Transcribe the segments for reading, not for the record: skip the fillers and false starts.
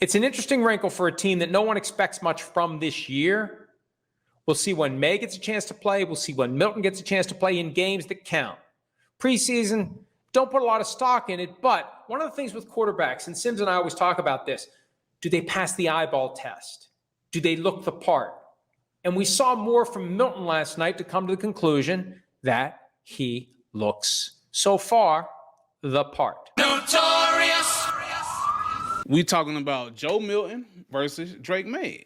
It's an interesting wrinkle for a team that no one expects much from this year. We'll see when Maye gets a chance to play. We'll see when Milton gets a chance to play in games that count. Preseason, don't put a lot of stock in it, but one of the things with quarterbacks, and Sims and I always talk about this, do they pass the eyeball test? Do they look the part? And we saw more from Milton last night to come to the conclusion that he looks, so far, the part. Notorious. We talking about Joe Milton versus Drake Maye.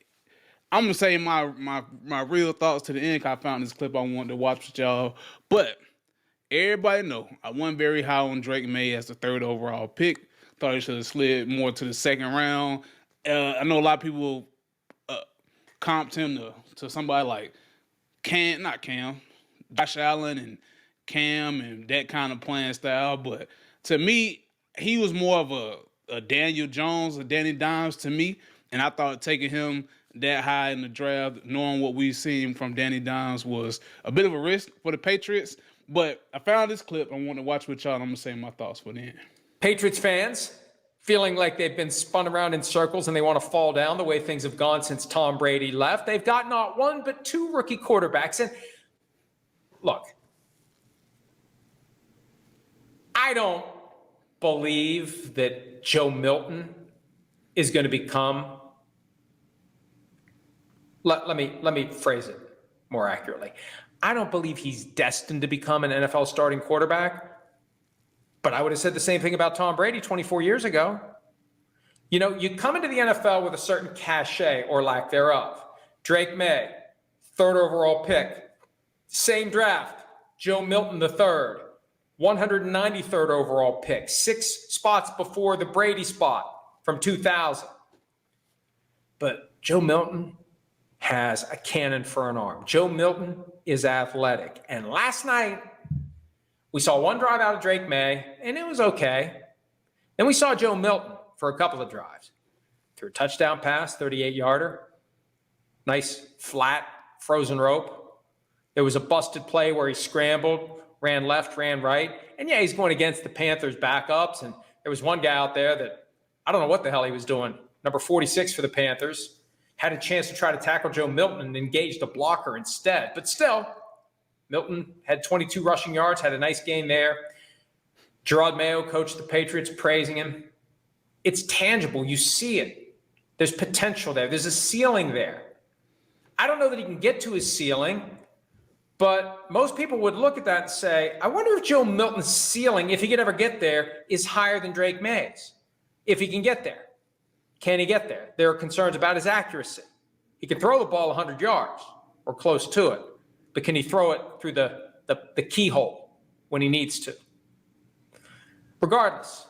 I'm gonna say my real thoughts to the end. 'Cause I found this clip I wanted to watch with y'all, but everybody know I wasn't very high on Drake Maye as the 3rd overall pick. Thought he should have slid more to the 2nd round. I know a lot of people comped him to somebody like Josh Allen and Cam and that kind of playing style. But to me, he was more of a Daniel Jones or Danny Dimes to me. And I thought taking him that high in the draft, knowing what we've seen from Danny Dimes, was a bit of a risk for the Patriots. But I found this clip. I want to watch with y'all, and I'm going to say my thoughts for the end. Patriots fans feeling like they've been spun around in circles and they want to fall down the way things have gone since Tom Brady left. They've got not one but 2 rookie quarterbacks. And look, I don't believe that Joe Milton is going to become, let me phrase it more accurately. I don't believe he's destined to become an NFL starting quarterback. But I would have said the same thing about Tom Brady 24 years ago. You know, you come into the NFL with a certain cachet or lack thereof. Drake Maye, 3rd overall pick. Same draft, Joe Milton III, 193rd overall pick, 6 spots before the Brady spot from 2000. But Joe Milton has a cannon for an arm. Joe Milton is athletic. And last night, we saw one drive out of Drake Maye, and it was okay. Then we saw Joe Milton for a couple of drives. Threw a touchdown pass, 38-yarder. Nice, flat, frozen rope. There was a busted play where he scrambled, ran left, ran right. And yeah, he's going against the Panthers' backups. And there was one guy out there that, I don't know what the hell he was doing, number 46 for the Panthers, had a chance to try to tackle Joe Milton and engaged a blocker instead. But still, Milton had 22 rushing yards, had a nice game there. Gerard Mayo, coach of the Patriots, praising him. It's tangible. You see it. There's potential there. There's a ceiling there. I don't know that he can get to his ceiling, but most people would look at that and say, I wonder if Joe Milton's ceiling, if he could ever get there, is higher than Drake Maye's. If he can get there. Can he get there? There are concerns about his accuracy. He can throw the ball 100 yards or close to it. But can he throw it through the keyhole when he needs to? Regardless,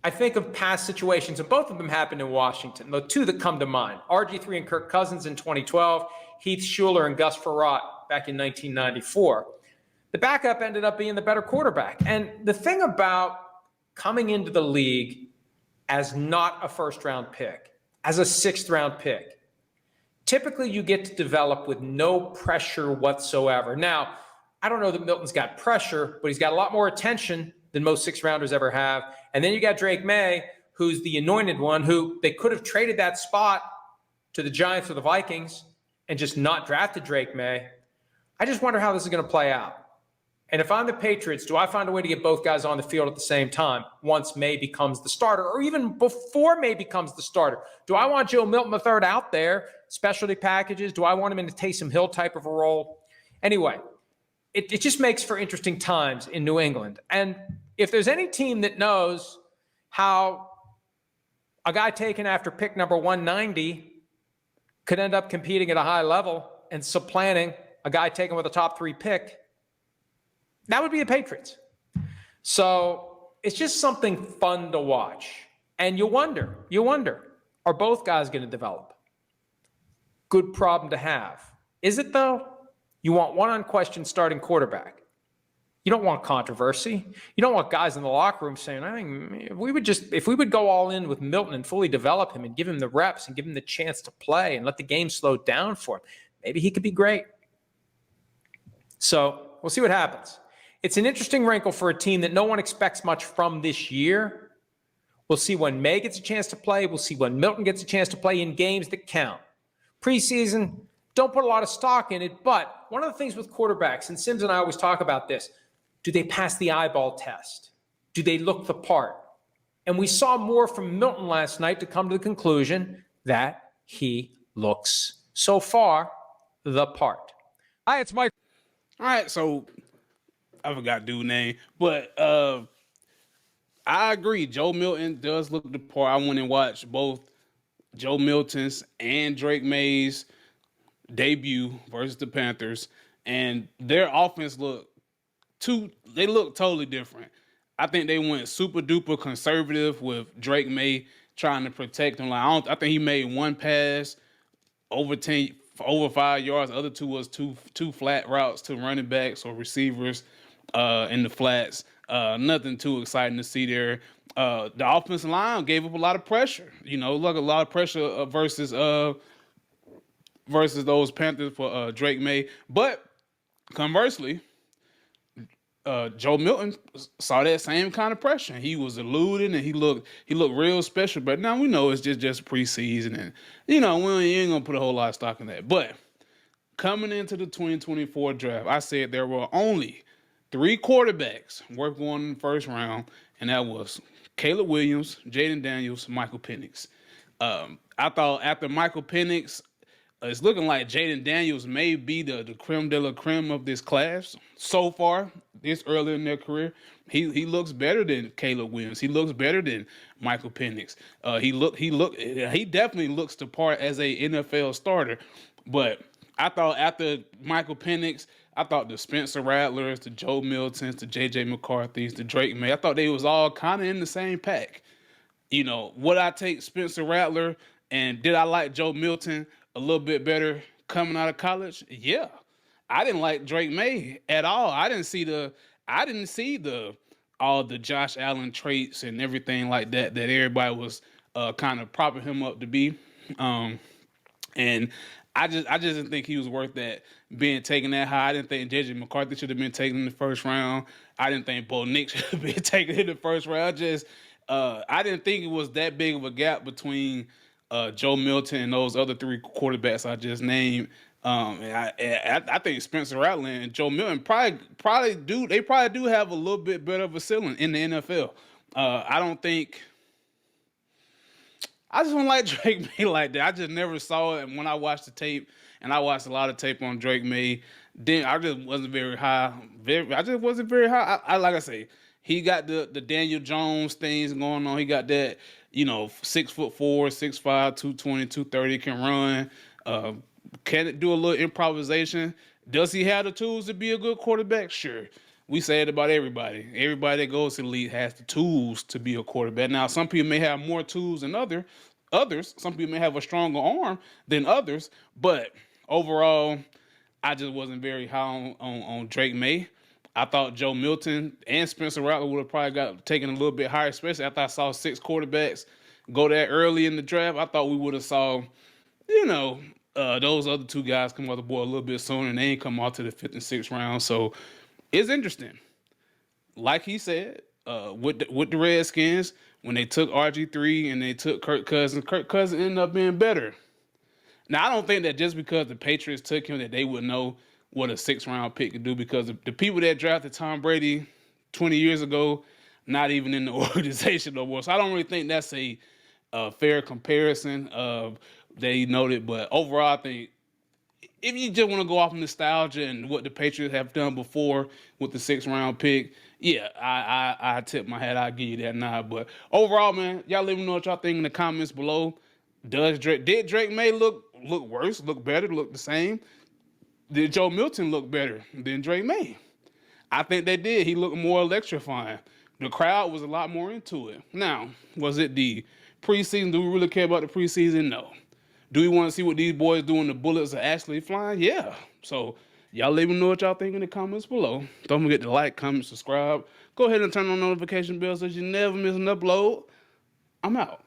I think of past situations, and both of them happened in Washington. The 2 that come to mind, RG3 and Kirk Cousins in 2012, Heath Schuler and Gus Frerotte back in 1994. The backup ended up being the better quarterback. And the thing about coming into the league as not a first-round pick, as a 6th-round pick, typically you get to develop with no pressure whatsoever. Now, I don't know that Milton's got pressure, but he's got a lot more attention than most 6th-rounders ever have. And then you got Drake Maye, who's the anointed one, who they could have traded that spot to the Giants or the Vikings and just not drafted Drake Maye. I just wonder how this is going to play out. And if I'm the Patriots, do I find a way to get both guys on the field at the same time once Maye becomes the starter, or even before Maye becomes the starter? Do I want Joe Milton III out there, specialty packages? Do I want him in a Taysom Hill type of a role? Anyway, it just makes for interesting times in New England. And if there's any team that knows how a guy taken after pick number 190 could end up competing at a high level and supplanting a guy taken with a top 3 pick, that would be the Patriots. So it's just something fun to watch. And you wonder, are both guys going to develop? Good problem to have. Is it though? You want one unquestioned starting quarterback. You don't want controversy. You don't want guys in the locker room saying, I think if we would go all in with Milton and fully develop him and give him the reps and give him the chance to play and let the game slow down for him, maybe he could be great. So we'll see what happens. It's an interesting wrinkle for a team that no one expects much from this year. We'll see when Maye gets a chance to play. We'll see when Milton gets a chance to play in games that count. Preseason, don't put a lot of stock in it, but one of the things with quarterbacks, and Sims and I always talk about this, do they pass the eyeball test? Do they look the part? And we saw more from Milton last night to come to the conclusion that he looks, so far, the part. Hi, it's Mike. All right, so I forgot dude's name, but I agree. Joe Milton does look the part. I went and watched both Joe Milton's and Drake Maye's debut versus the Panthers, and their offense look totally different. I think they went super duper conservative with Drake Maye trying to protect him. I think he made one pass over 5 yards. The other two was two flat routes to running backs or receivers in the flats. Nothing too exciting to see there. The offensive line gave up a lot of pressure. A lot of pressure versus those Panthers for Drake Maye. But conversely, Joe Milton saw that same kind of pressure. He was eluding and he looked real special. But now we know it's just preseason, and we ain't gonna put a whole lot of stock in that. But coming into the 2024 draft, I said there were only 3 quarterbacks worth going in the first round, and that was Caleb Williams, Jaden Daniels, Michael Penix. I thought after Michael Penix, it's looking like Jaden Daniels may be the creme de la creme of this class so far, this early in their career. He looks better than Caleb Williams. He looks better than Michael Penix. He definitely looks the part as a NFL starter. But I thought after Michael Penix, I thought the Spencer Rattlers, the Joe Miltons, the J.J. McCarthy's, the Drake Maye, I thought they was all kind of in the same pack. Would I take Spencer Rattler, and did I like Joe Milton a little bit better coming out of college? Yeah. I didn't like Drake Maye at all. I didn't see all the Josh Allen traits and everything like that everybody was kind of propping him up to be. And I just didn't think he was worth that being taken that high. I didn't think J.J. McCarthy should have been taken in the first round. I didn't think Bo Nix should have been taken in the first round. I didn't think it was that big of a gap between Joe Milton and those other 3 quarterbacks I just named. And I think Spencer Rattler and Joe Milton probably do have a little bit better of a ceiling in the NFL. I just don't like Drake Maye like that. I just never saw it. And when I watched the tape, and I watched a lot of tape on Drake Maye, then I just wasn't very high. I just wasn't very high. I like I say, he got the Daniel Jones things going on. He got that, 6'4", 6'5", 220, 230, can run. Can it do a little improvisation? Does he have the tools to be a good quarterback? Sure. We say it about everybody. Everybody that goes to the league has the tools to be a quarterback. Now, some people may have more tools than others. Some people may have a stronger arm than others. But overall, I just wasn't very high on Drake Maye. I thought Joe Milton and Spencer Rattler would have probably got taken a little bit higher, especially after I saw 6 quarterbacks go that early in the draft. I thought we would have saw, those other 2 guys come off the board a little bit sooner, and they ain't come out to the 5th and 6th round. So it's interesting. Like he said, with the Redskins, when they took RG3 and they took Kirk Cousins ended up being better. Now, I don't think that just because the Patriots took him that they would know what a 6th round pick could do, because the people that drafted Tom Brady 20 years ago, not even in the organization no more. So I don't really think that's a fair comparison of they noted. But overall, I think if you just want to go off nostalgia and what the Patriots have done before with the 6th round pick, yeah, I tip my hat. I'll give you that nod. But overall, man, y'all let me know what y'all think in the comments below. Did Drake Maye look worse, look better, look the same? Did Joe Milton look better than Drake Maye? I think they did. He looked more electrifying. The crowd was a lot more into it. Now, was it the preseason? Do we really care about the preseason? No. Do we want to see what these boys doing? The bullets are actually flying? Yeah. So y'all let me know what y'all think in the comments below. Don't forget to like, comment, subscribe. Go ahead and turn on notification bells so you never miss an upload. I'm out.